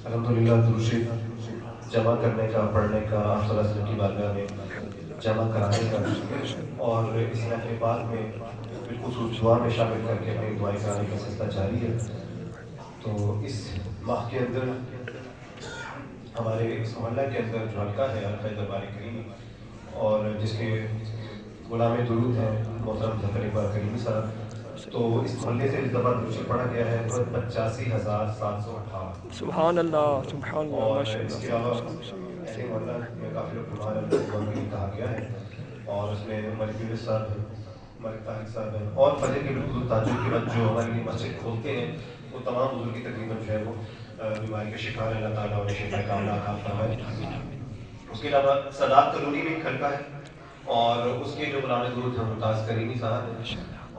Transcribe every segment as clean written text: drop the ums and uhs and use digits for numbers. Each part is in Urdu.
الحمدللہ درود شریف جمع کرنے کا، پڑھنے کا، آپ صلی اللہ علیہ وسلم کی بارگاہ میں جمع کرانے کا اور اس محفل پاک میں بالخصوص دعا میں شامل کر کے اپنی دعائیں کرانے کا سلسلہ جاری ہے۔ تو اس ماہ کے اندر ہمارے اس محلہ کے اندر جو حلقہ ہے حلقہ دربار کریمی اور جس کے غلام درود ہیں محترم ظفر اقبال کریمی صاحب، تو اس محلے سے اس دفعہ درود پڑھا گیا ہے 85,758۔ سبحان اللہ، سبحان اللہ، اور ماشاء اس کے علاوہ ایسے محلہ میں کافی لوگ ہمارے کہا گیا ہے اور اس میں ملک یونس صاحب ہیں، ملک طاہر صاحب ہیں اور فجر کے بالکل تاجر کے بعد جو ہمارے لیے مسجد کھولتے ہیں وہ تمام بزرگی تقریباً جو ہے وہ بیماری کا شکار ہے، اللہ تعالیٰ انہیں شفا کاملہ عطا فرمائے۔ اس کے علاوہ سادات کالونی میں ایک حلقہ ہے اور اس کے جو غلام درود ہیں ممتاز کریمی صاحب ہیں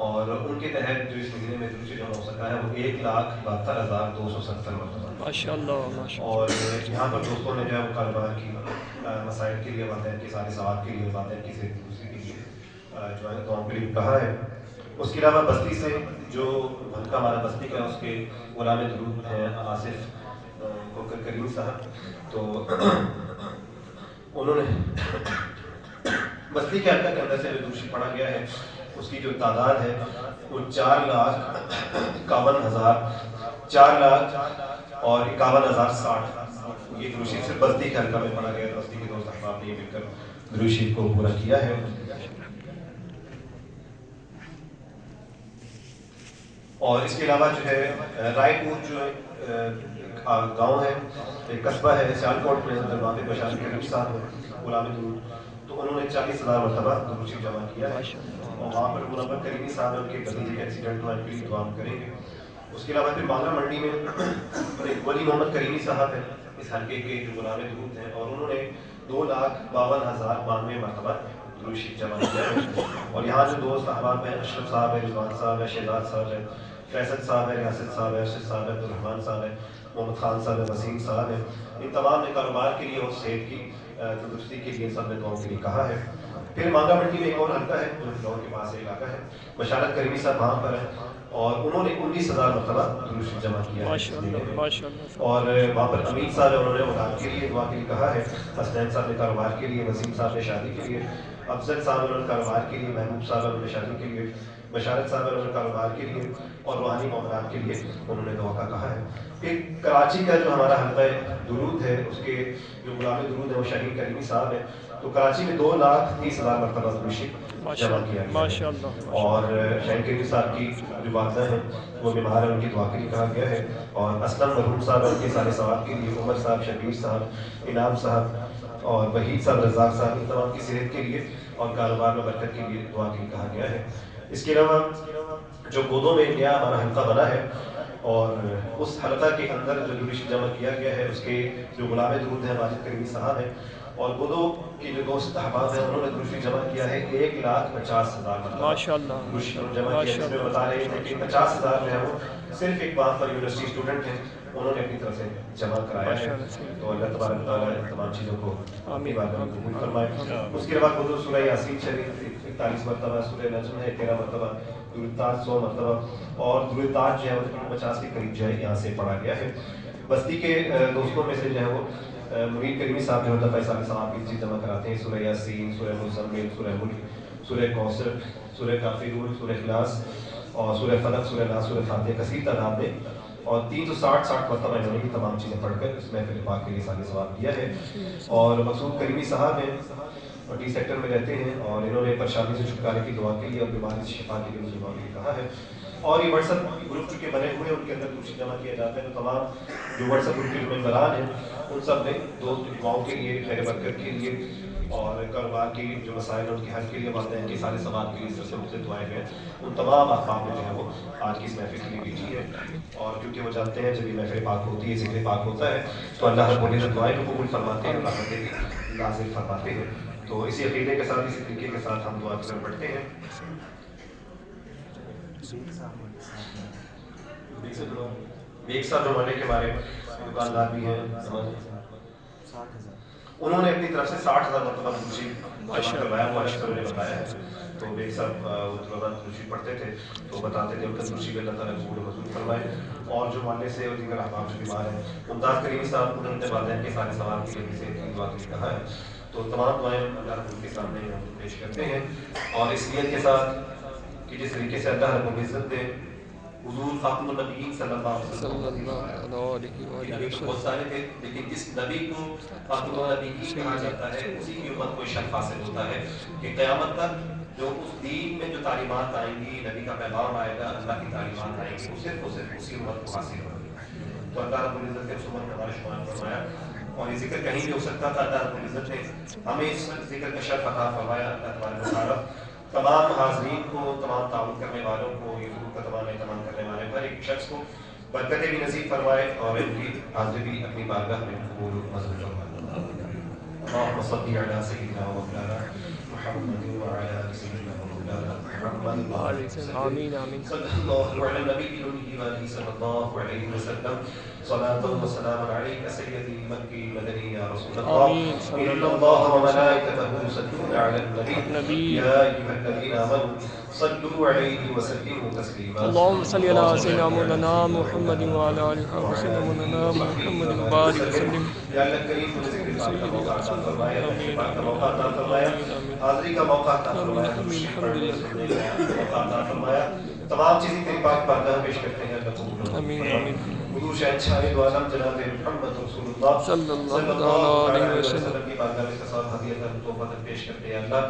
اور ان کے تحت جو اس مہینے میں درود جمع ہو سکا ہے وہ 1,72,270 مرتبہ۔ ماشاء اللہ، ماشاء اللہ۔ اور یہاں پر دوستوں نے جو ہے وہ کاروبار کی مسائل کے لیے، والدین کے سارے ثواب کے لیے، والدین کی صحت دوسری کے لیے جو ہے دعاؤں کے لیے کہا ہے۔ اس کے علاوہ بستی سے جو حلقہ ہمارا بستی کا اس کے غلام درود ہیں آصف کوکر کریمی صاحب، تو انہوں نے بستی کے حلقہ کے اندر سے جو دوسری پڑھا گیا ہے اس کی جو تعداد ہے وہ 4,51,060 یہ دروشی صرف بستی کے حلقہ میں پڑھا گیا ہے۔ بستی کے دوست احباب نے یہ مل کر دروشی کو پورا کیا ہے۔ اور اس کے علاوہ جو ہے رائے پور جو گاؤں ہے، ایک قصبہ ہے سیالکوٹ میں، وہاں پہ بشار کریمی صاحب ہیں غلام درود، تو انہوں نے 40,000 مرتبہ درود شریف جمع کیا ہے اور وہاں پر منور کریمی صاحب ان کے بھتیجے کے ایکسیڈنٹ ہوا، ان کے لیے دعا کریں گے۔ اس کے علاوہ پھر بانگلہ منڈی میں ایک ولی محمد کریمی صاحب ہیں اس حلقے کے جو غلام درود ہیں اور انہوں نے 2,52,092 مرتبہ درود شریف جمع کیا ہے۔ اور یہاں جو دوست احباب ہیں اشرف صاحب ہے، رضوان صاحب ہے، شہزاد صاحب ہے، فیصل صاحب ہے، ریاست صاحب ہے، ارشد صاحب ہے، عبدالرحمان صاحب ہے، محمد خان صاحب ہے، وسیم صاحب ہے، ان تمام نے کاروبار کے لیے اور صحت کی تندرستی کے لیے سب نے دعاؤں کے لیے کہا ہے۔ پھر مانگا منڈی میں ایک اور حلقہ ہے جو لاہور کے پاس ایک علاقہ ہے، بشارت کریمی صاحب وہاں پر ہیں اور انہوں نے 19,000 مرتبہ درود شریف جمع کیا ہے۔ اور وہاں پر امین صاحب ہے، انہوں نے اولاد کے لیے دعا کے لیے کہا ہے، حسنین صاحب نے کاروبار کے لیے، وسیم صاحب نے شادی کے لیے، افضل صاحب انہوں نے کاروبار کے لیے، محبوب صاحب انہوں نے شادی کے لیے، بشارت صاحب انہوں نے کاروبار کے لیے اور روحانی معاملات کے لیے انہوں نے دعا کا کہا ہے۔ پھر کراچی کا جو ہمارا حلقہ درود ہے اس کے جو غلام درود ہے وہ شاہین کریمی صاحب ہے، تو کراچی میں 2,30,000 مرتبہ درود شریف جمع کیا گیا ہے۔ اور شاہین کریمی صاحب کی جو والدہ ہیں وہ بیمار ہیں، ان کی دعا کے لیے کہا گیا ہے۔ اور اسلم مرحوم صاحب ان کے سارے ثواب کے لیے، عمر صاحب، شبیر صاحب، انعام صاحب اور وحید صاحب، رزاق صاحب، ان تمام کی صحت کے لیے اور کاروبار میں برکت کے لیے دعا کے لیے کہا گیا ہے۔ اس کے علاوہ جو گودوں میں نیا ہمارا حلقہ بنا ہے اور اس حلقہ کے اندر جو درود شریف جمع کیا گیا ہے اس کے جو غلام درود ہیں واجد کریمی صاحب ہیں اور گودوں کے جو دوست احباب ہیں انہوں نے درود شریف جمع کیا ہے 1,50,000 مرتبہ درود شریف جمع کیا ہے، جس میں بتا رہے ہیں کہ 50,000 جو ہے وہ صرف ایک وہاں پر یونیورسٹی اسٹوڈنٹ ہیں انہوں نے اپنی طرف سے جمع کرایا ہے۔ تو اللہ تبارک تعالیٰ ان تمام چیزوں کو اپنی بارگاہ میں قبول فرمائے۔ اس کے بعد گودوں سورہ یاسین شریف 41 مرتبہ، سورہ نجم ہے 13 مرتبہ، درود تاج 100 مرتبہ اور درود تاج جو ہے وہ 50 کے قریب جو ہے یہاں سے پڑھا گیا ہے۔ بستی کے دوستوں میں سے جو ہے وہ مرید کریمی صاحب جو دفعہ سال ثواب کی چیز جمع کراتے ہیں، سورہ یاسین، سورہ مزمل، سورہ ملک، سورہ کوثر، سورہ کافرون، سورہ اخلاص اور سورہ فلق، سورہ ناس، سورہ فاتحہ کثیر تعداد میں اور 360 مرتبہ انہوں نے یہ تمام چیزیں پڑھ کر اس محفل پاک کے لیے سال ثواب کیا ہے۔ اور مقصود کریمی صاحب ہیں اور ٹی سیکٹر میں رہتے ہیں اور انہوں نے پریشانی سے چھٹکارے کی دعا کے لیے اور بیماری سے شفا کے لیے دعا کے لیے کہا ہے۔ اور یہ واٹس ایپ گروپ چونکہ بنے ہوئے ہیں ان کے اندر دوسری جمع کیا جاتا ہے، تو تمام جو واٹس ایپ گروپ کے ممبران ہیں ان سب نے دوست دعاؤں کے لیے، خیر برکت کے لیے اور کاروبار کی جو مسائل ان کے حل کے لیے، والدین کے سارے ثواب کے لیے اس طرح سے مختلف دعائیں ہیں، ان تمام احباب نے جو ہے وہ آج کی اس محفل کے لیے بھیجی ہے۔ اور کیونکہ وہ جانتے ہیں جب یہ محفل پاک ہوتی ہے، ذکر پاک ہوتا ہے تو اللہ رب العزت دعائیں کو قبول فرماتے ہیں، رحمتیں نازل فرماتے ہیں۔ تو اسی عقیدے کے ساتھ، اسی طریقے کے ساتھ ہم دعا کی طرف بڑھتے ہیں۔ بیگ صاحب ہمارے کے ہمارے دکاندار بھی ہیں، 60,000 انہوں نے اپنی طرف سے 60,000 مرتبہ دوسری جمع کروایا ہوا ہے، انہوں نے بتایا ہے. تو ایک صاحب وہ طلباء دوسری پڑھتے تھے تو بتاتے تھے ان کا دوسری بھی اللہ تعالیٰ قبول و منظور فرمائے. اور جو ماننے سے اور دیگر احباب جو بیمار ہیں، ممتاز کریمی صاحب انہوں نے والدین کے سارے سوال کی وجہ سے اتنی دعا کے لیے کہا ہے. تو تمام دعائیں اللہ رب کے سامنے ہم پیش کرتے ہیں اور اس نیت کے ساتھ کہ جس طریقے سے اللہ رب العزت نے حضور خاتم النبیین صلی اللہ علیہ وسلم بہت سارے تھے، لیکن جس نبی کو خاتم النبیین کہا جاتا ہے اسی کی امت کو شرف حاصل ہوتا ہے کہ قیامت تک جو اس دین میں جو تعلیمات آئیں گی، نبی کا پیغام آئے گا، اللہ کی تعلیمات آئیں گی، وہ صرف اسی امت کو حاصل ہوگی. تو اللہ رب العزت نے اس امت کا ہمارا شمار فرمایا اور یہ ذکر کہیں بھی ہو سکتا تھا. اللہ رب العزت نے ہمیں اس ذکر کا شرف عطا فرمایا. اللہ تبارک و تعالیٰ تمام حاضرین کو، تمام تعاون کرنے والوں کو، یہ ضرور کا تمام اہتمام کرنے والے ہر ایک شخص کو برکتیں بھی نصیب فرمائے اور ان کی حاضری بھی اپنی بارگاہ میں قبول و منظور فرمائے. اللهم صل على سيدنا ومولانا محمد وعلى ال سيدنا ومولانا محمد. آمين آمين. صلى الله على النبي الأمي وآله صلى الله عليه وسلم. صلاة وسلام عليك سيدي مكي مدني يا رسول الله. إن الله وملائكته يصلون على النبي يا أيها الذين آمنوا صلوا عليه وسلموا تسليما. اللهم صل على سيدنا مولانا محمد وعلى آله وسيدنا مولانا محمد وبارك وسلم. یا اللہ کریم مجھے ذکر پاک کا موقع عطا فرمائے، پاک کا موقع عطا فرمایا، حاضری کا موقع عطا فرمایا، موقع عطا فرمایا. تمام چیزیں تیری پاک بارگاہ میں پیش کرتے ہیں. اللہ قبول فرمائے. حضور شہنشاہ دو عالم جناب محمد رسول اللہ صلی اللہ علیہ وسلم کی بارگاہ میں تصاویر ہدیہ تحفہ پیش کرتے ہیں. اللہ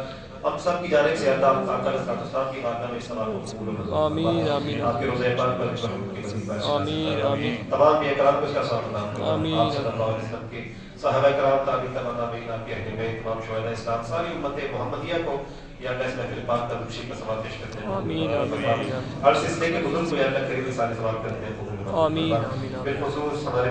ہم سب کی جانب سے اللہ آقا علیہ السلام کی بارگاہ میں اس سوال کو قبول و منظور آمین آمین. آپ کے روزے پاک پر برکت کی نصیب فرمائے. آمین آمین. تمام یہ کرام کو اس کا ثواب عطا فرمائے. آمین. آپ صلی اللہ علیہ وسلم کے صحابہ کرام تابعین تابعین آپ کے اہل بیت تمام شہداء اسلام ساری امت محمدیہ کو یا اللہ اس محفل پاک کا خوشی کا ثواب پیش کرتے ہیں. آمین آمین. ہر سلسلے کے بزرگ کو یا اللہ کریم سارے ثواب کرتے ہیں. آمین آمین. بالخصوص ہمارے